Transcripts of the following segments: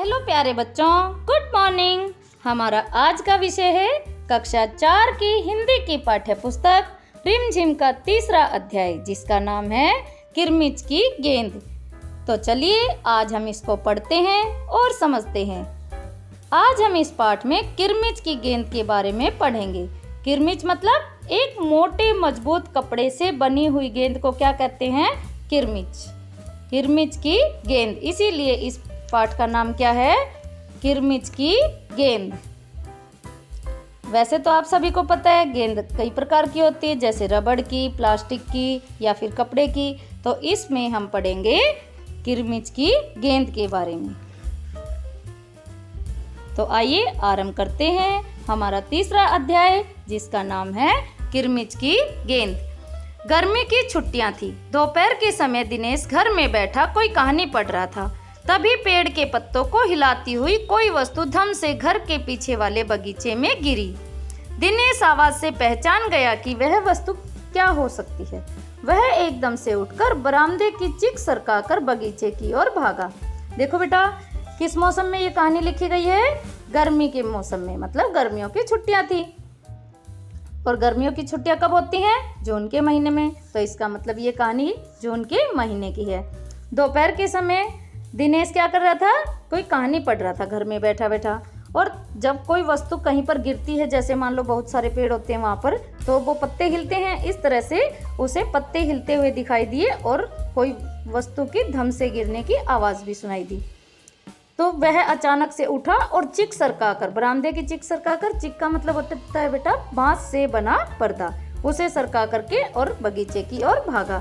Hello प्यारे बच्चों, good morning. हमारा आज का विषय है कक्षा 4 की हिंदी की पाठ्य पुस्तक रिमझिम का तीसरा अध्याय, जिसका नाम है किरमिच की गेंद। तो चलिए आज हम इसको पढ़ते हैं और समझते हैं। आज हम इस पाठ में किरमिच की गेंद के बारे में पढ़ेंगे। किरमिच मतलब एक मोटे मजबूत कपड़े से बनी हुई गेंद को क्या कहते हैं? किरमिच। किरमिच की गेंद, इसीलिए इस पाठ का नाम क्या है? किरमिच की गेंद। वैसे तो आप सभी को पता है गेंद कई प्रकार की होती है, जैसे रबड़ की, प्लास्टिक की या फिर कपड़े की। तो इसमें हम पढ़ेंगे किरमिच की गेंद के बारे में। तो आइए आरंभ करते हैं हमारा तीसरा अध्याय, जिसका नाम है किरमिच की गेंद। गर्मी की छुट्टियां थी। दोपहर के समय दिनेश घर में बैठा कोई कहानी पढ़ रहा था। तभी पेड़ के पत्तों को हिलाती हुई कोई वस्तु धम से घर के पीछे वाले बगीचे में गिरी। दिनेश आवाज से पहचान गया कि वह वस्तु क्या हो सकती है। वह एकदम से उठकर बरामदे की चिक सरकाकर बगीचे की ओर भागा। देखो बेटा, किस मौसम में ये कहानी लिखी गई है? गर्मी के मौसम में, मतलब गर्मियों की छुट्टियां थी। और गर्मियों की छुट्टियां कब होती हैं? जून के महीने में। तो इसका मतलब ये कहानी जून के महीने की है। दोपहर के समय दिनेश क्या कर रहा था? कोई कहानी पढ़ रहा था घर में बैठा बैठा। और जब कोई वस्तु कहीं पर गिरती है, जैसे मान लो बहुत सारे पेड़ होते हैं वहाँ पर, तो वो पत्ते हिलते हैं। इस तरह से उसे पत्ते हिलते हुए दिखाई दिए और कोई वस्तु की धम से गिरने की आवाज़ भी सुनाई दी। तो वह अचानक से उठा और चिक सरकाकर, बरामदे की चिक सरकाकर, चिक का मतलब होता है बेटा बांस से बना पर्दा, उसे सरका करके और बगीचे की ओर भागा।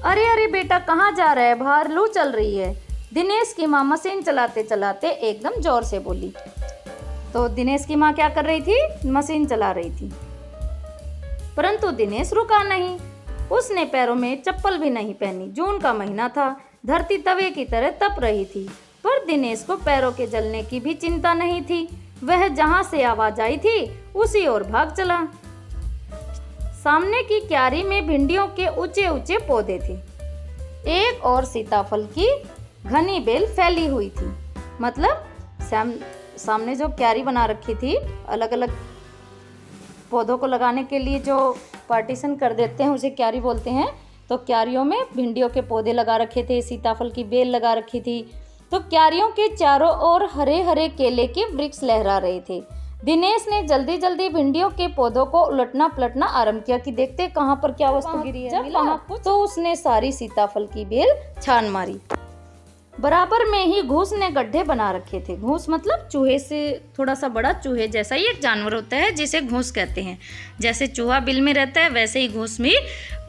अरे अरे बेटा, कहाँ जा रहा है? बाहर लू चल रही है। दिनेश की माँ मशीन चलाते चलाते एकदम जोर से बोली। तो दिनेश की माँ क्या कर रही थी? मशीन चला रही थी। परंतु दिनेश रुका नहीं। उसने पैरों में चप्पल भी नहीं पहनी। जून का महीना था, धरती तवे की तरह तप रही थी, पर दिनेश को पैरों के जलने की भी चिंता नहीं थी। वह जहां से आवाज आई थी उसी ओर भाग चला। सामने की क्यारी में भिंडियों के ऊंचे ऊंचे पौधे थे। एक और सीताफल की घनी बेल फैली हुई थी। मतलब सामने जो क्यारी बना रखी थी, अलग अलग पौधों को लगाने के लिए जो पार्टीशन कर देते हैं उसे क्यारी बोलते हैं। तो क्यारियों में भिंडियों के पौधे लगा रखे थे, सीताफल की बेल लगा रखी थी। तो क्यारियों के चारों ओर हरे हरे केले के वृक्ष लहरा रहे थे। दिनेश ने जल्दी जल्दी भिंडियों के पौधों को उलटना पलटना आरंभ किया कि देखते कहाँ पर क्या वस्तु गिरी है। जब वहाँ तो उसने सारी सीताफल की बेल छान मारी। बराबर में ही घूस ने गड्ढे बना रखे थे। घूस मतलब चूहे से थोड़ा सा बड़ा, चूहे जैसा ही एक जानवर होता है जिसे घूस कहते हैं। जैसे चूहा बिल में रहता है, वैसे ही घूस भी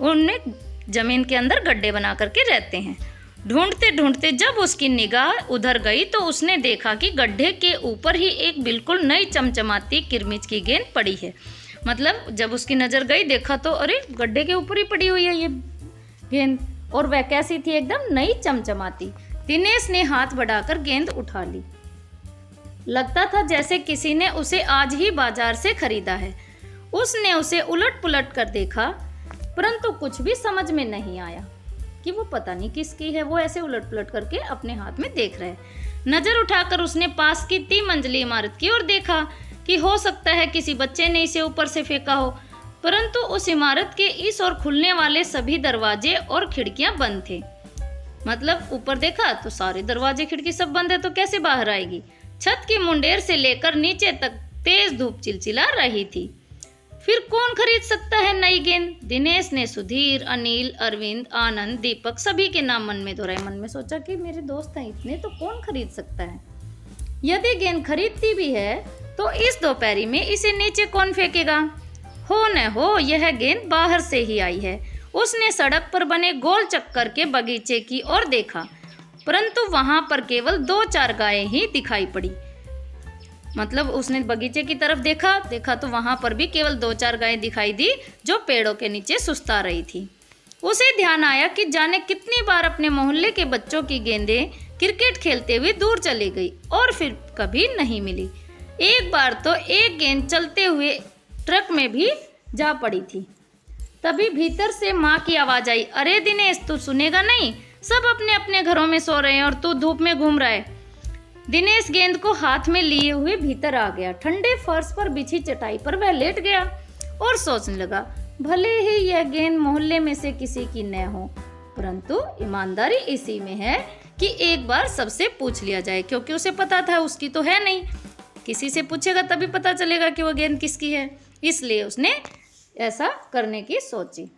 उनमें जमीन के अंदर गड्ढे बना करके रहते हैं। ढूंढते ढूंढते जब उसकी निगाह उधर गई तो उसने देखा कि गड्ढे के ऊपर ही एक बिल्कुल नई चमचमाती किरमिच की गेंद पड़ी है। मतलब जब उसकी नज़र गई, देखा तो अरे गड्ढे के ऊपर ही पड़ी हुई है ये गेंद, और वह कैसी थी? एकदम नई चमचमाती। दिनेश ने हाथ बढ़ाकर गेंद उठा ली। लगता था जैसे किसी ने उसे आज ही बाजार से खरीदा है। उसने उसे उलट पुलट कर देखा, परंतु कुछ भी समझ में नहीं आया कि वो पता नहीं किसकी है। वो ऐसे उलट पुलट करके अपने हाथ में देख रहे हैं। नजर उठाकर उसने पास की 3 मंजिली इमारत की ओर देखा कि हो सकता है किसी बच्चे ने इसे ऊपर से फेंका हो, परंतु उस इमारत के इस ओर खुलने वाले सभी दरवाजे और खिड़कियां बंद थे। मतलब ऊपर देखा तो सारे दरवाजे खिड़की सब बंद है, तो कैसे बाहर आएगी? छत की मुंडेर से लेकर नीचे तक तेज धूप चिलचिला रही थी। फिर कौन खरीद सकता है नई गेंद? दिनेश ने सुधीर, अनिल, अरविंद, आनंद, दीपक सभी के नाम मन में दोहराए। मन में सोचा कि मेरे दोस्त हैं इतने, तो कौन खरीद सकता है? यदि गेंद खरीदती भी है तो इस दोपहरी में इसे नीचे कौन फेंकेगा? हो न हो यह गेंद बाहर से ही आई है। उसने सड़क पर बने गोल चक्कर के बगीचे की ओर देखा, परंतु वहां पर केवल 2-4 गायें ही दिखाई पड़ी। मतलब उसने बगीचे की तरफ देखा तो वहां पर भी केवल 2-4 गायें दिखाई दी, जो पेड़ों के नीचे सुस्ता रही थी। उसे ध्यान आया कि जाने कितनी बार अपने मोहल्ले के बच्चों की गेंदें क्रिकेट खेलते हुए दूर चली गई और फिर कभी नहीं मिली। एक बार तो एक गेंद चलते हुए ट्रक में भी जा पड़ी थी। तभी भीतर से माँ की आवाज आई, अरे दिनेश, तू सुनेगा नहीं? सब अपने अपने घरों में सो रहे हैं और तू धूप में घूम रहा है। दिनेश गेंद को हाथ में लिए हुए भीतर आ गया। ठंडे फर्श पर बिछी चटाई पर वह लेट गया और सोचने लगा, भले ही यह गेंद मोहल्ले में से किसी की न हो, परंतु ईमानदारी इसी में है कि एक बार सबसे पूछ लिया जाए, क्योंकि उसे पता था उसकी तो है नहीं। किसी से पूछेगा तभी पता चलेगा कि वह गेंद किसकी है, इसलिए उसने ऐसा करने की सोची।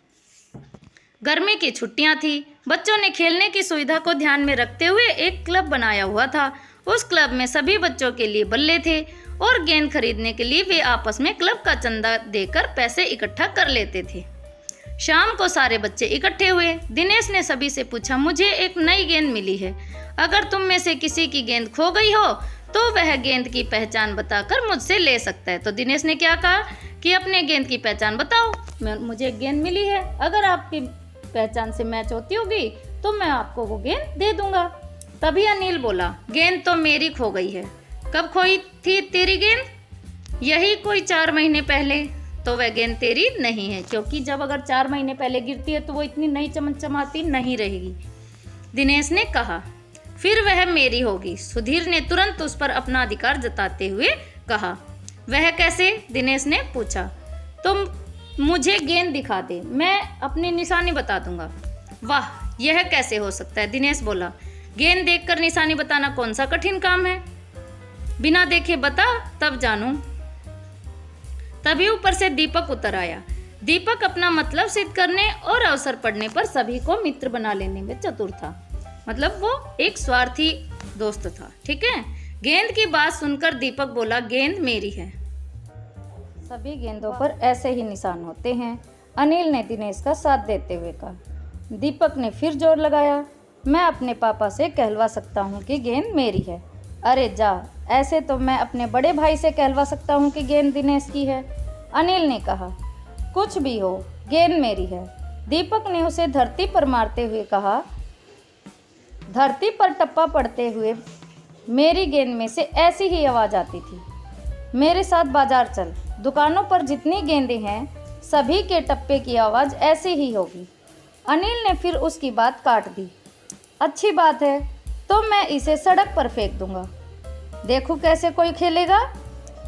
गर्मी की छुट्टियां थी। बच्चों ने खेलने की सुविधा को ध्यान में रखते हुए एक क्लब बनाया हुआ था। उस क्लब में सभी बच्चों के लिए बल्ले थे और गेंद खरीदने के लिए वे आपस में क्लब का चंदा देकर पैसे इकट्ठा कर लेते थे। शाम को सारे बच्चे इकट्ठे हुए। दिनेश ने सभी से पूछा, मुझे एक नई गेंद मिली है, अगर तुम में से किसी की गेंद खो गई हो तो वह गेंद की पहचान बताकर मुझसे ले सकता है। तो दिनेश ने क्या कहा कि अपने गेंद की पहचान बताओ, मुझे एक गेंद मिली है, अगर आपकी पहचान से मैच होती होगी तो मैं आपको वो गेंद दे दूंगा। तभी अनिल बोला, गेंद तो मेरी खो गई है। कब खोई थी तेरी गेंद? यही कोई 4 महीने पहले। तो वह गेंद तेरी नहीं है, क्योंकि जब अगर 4 महीने पहले गिरती है तो वो इतनी नई चमचमाती नहीं रहेगी, दिनेश ने कहा। फिर वह मेरी होगी। सुधीर ने तुरंत उस पर अपना अधिकार जताते हुए कहा। वह कैसे? दिनेश ने पूछा। तुम मुझे गेंद दिखा दे, मैं अपनी निशानी बता दूंगा। वाह, यह कैसे हो सकता है? दिनेश बोला। गेंद देखकर निशानी बताना कौन सा कठिन काम है? बिना देखे बता, तब जानूं। तभी ऊपर से दीपक उतर आया। दीपक अपना मतलब सिद्ध करने और अवसर पड़ने पर सभी को मित्र बना लेने में चतुर था। मतलब वो एक स्वार्थी दोस्त था। ठीक है। गेंद की बात सुनकर दीपक बोला, गेंद मेरी है। सभी गेंदों पर ऐसे ही निशान होते हैं, अनिल ने दिनेश का साथ देते हुए कहा। दीपक ने फिर जोर लगाया, मैं अपने पापा से कहलवा सकता हूँ कि गेंद मेरी है। अरे जा, ऐसे तो मैं अपने बड़े भाई से कहलवा सकता हूँ कि गेंद दिनेश की है, अनिल ने कहा। कुछ भी हो, गेंद मेरी है। दीपक ने उसे धरती पर मारते हुए कहा। धरती पर टप्पा पड़ते हुए मेरी गेंद में से ऐसी ही आवाज़ आती थी। मेरे साथ बाजार चल, दुकानों पर जितनी गेंदें हैं सभी के टप्पे की आवाज़ ऐसी ही होगी। अनिल ने फिर उसकी बात काट दी। अच्छी बात है, तो मैं इसे सड़क पर फेंक दूंगा, देखो कैसे कोई खेलेगा।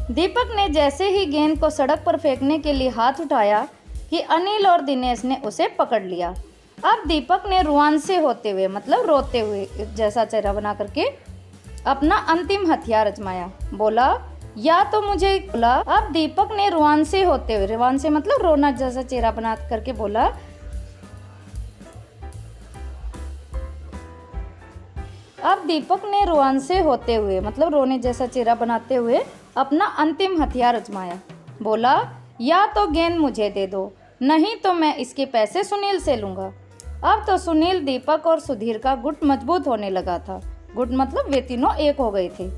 दीपक ने जैसे ही गेंद को सड़क पर फेंकने के लिए हाथ उठाया कि अनिल और दिनेश ने उसे पकड़ लिया। अब दीपक ने रुआन से होते हुए, मतलब रोते हुए जैसा चेहरा बना करके अपना अंतिम हथियार आजमाया। बोला, या तो मुझे बोला। अब दीपक ने रुआन से होते हुए, रुआन से मतलब रोना जैसा चेहरा बना करके बोला, अब दीपक ने रुआन से होते हुए मतलब रोने जैसा चेहरा बनाते हुए अपना अंतिम हथियार आजमाया। बोला, या तो गेंद मुझे दे दो, नहीं तो मैं इसके पैसे सुनील से लूँगा। अब तो सुनील, दीपक और सुधीर का गुट मजबूत होने लगा था। गुट मतलब वे तीनों एक हो गए थे।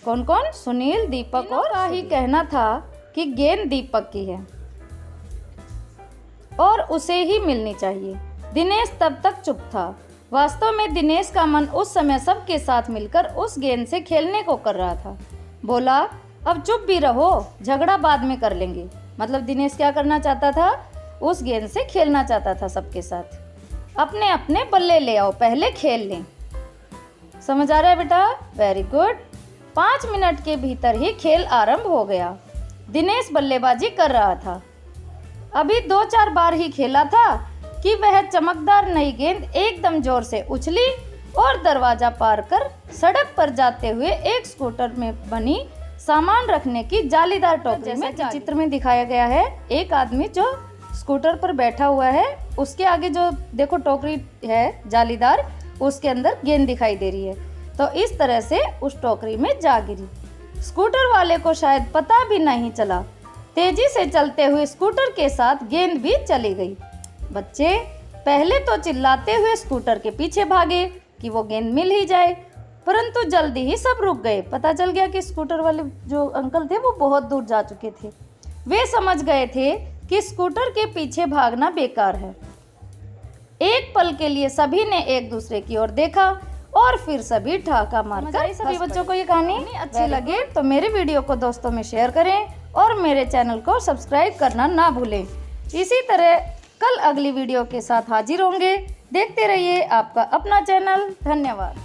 कौन कौन? सुनील, दीपक और का ही कहना था कि गेंद दीपक की है और उसे ही मिलनी चाहिए। दिनेश तब तक चुप था। वास्तव में दिनेश का मन उस समय सबके साथ मिलकर उस गेंद से खेलने को कर रहा था। बोला, अब चुप भी रहो, झगड़ा बाद में कर लेंगे। मतलब दिनेश क्या करना चाहता था? उस गेंद से खेलना चाहता था सबके साथ। अपने अपने बल्ले ले आओ, पहले खेल लें। समझ आ रहा है बेटा? Very good. 5 मिनट के भीतर ही खेल आरंभ हो गया। दिनेश बल्लेबाजी कर रहा था। अभी 2-4 बार ही खेला था कि वह चमकदार नई गेंद एकदम जोर से उछली और दरवाजा पार कर सड़क पर जाते हुए एक स्कूटर में बनी सामान रखने की जालीदार टोकरी में, चित्र में दिखाया गया है, एक आदमी जो स्कूटर पर बैठा हुआ है, उसके आगे जो देखो टोकरी है जालीदार, उसके अंदर गेंद दिखाई दे रही है। तो इस तरह से उस टोकरी में जा गिरी। स्कूटर वाले को शायद पता भी नहीं चला। तेजी से चलते हुए स्कूटर के साथ गेंद भी चली गई। बच्चे पहले तो चिल्लाते हुए स्कूटर के पीछे भागे कि वो गेंद मिल ही जाए, परंतु जल्दी ही सब रुक गए। पता चल गया कि स्कूटर वाले जो अंकल थे वो बहुत दूर जा चुके थे। वे समझ गए थे कि स्कूटर के पीछे भागना बेकार है। एक पल के लिए सभी ने एक दूसरे की ओर देखा और फिर सभी ठहाका मारकर सभी बच्चों को ये कहानी अच्छी लगे तो मेरे वीडियो को दोस्तों में शेयर करें और मेरे चैनल को सब्सक्राइब करना ना भूलें। इसी तरह कल अगली वीडियो के साथ हाजिर होंगे। देखते रहिए आपका अपना चैनल। धन्यवाद।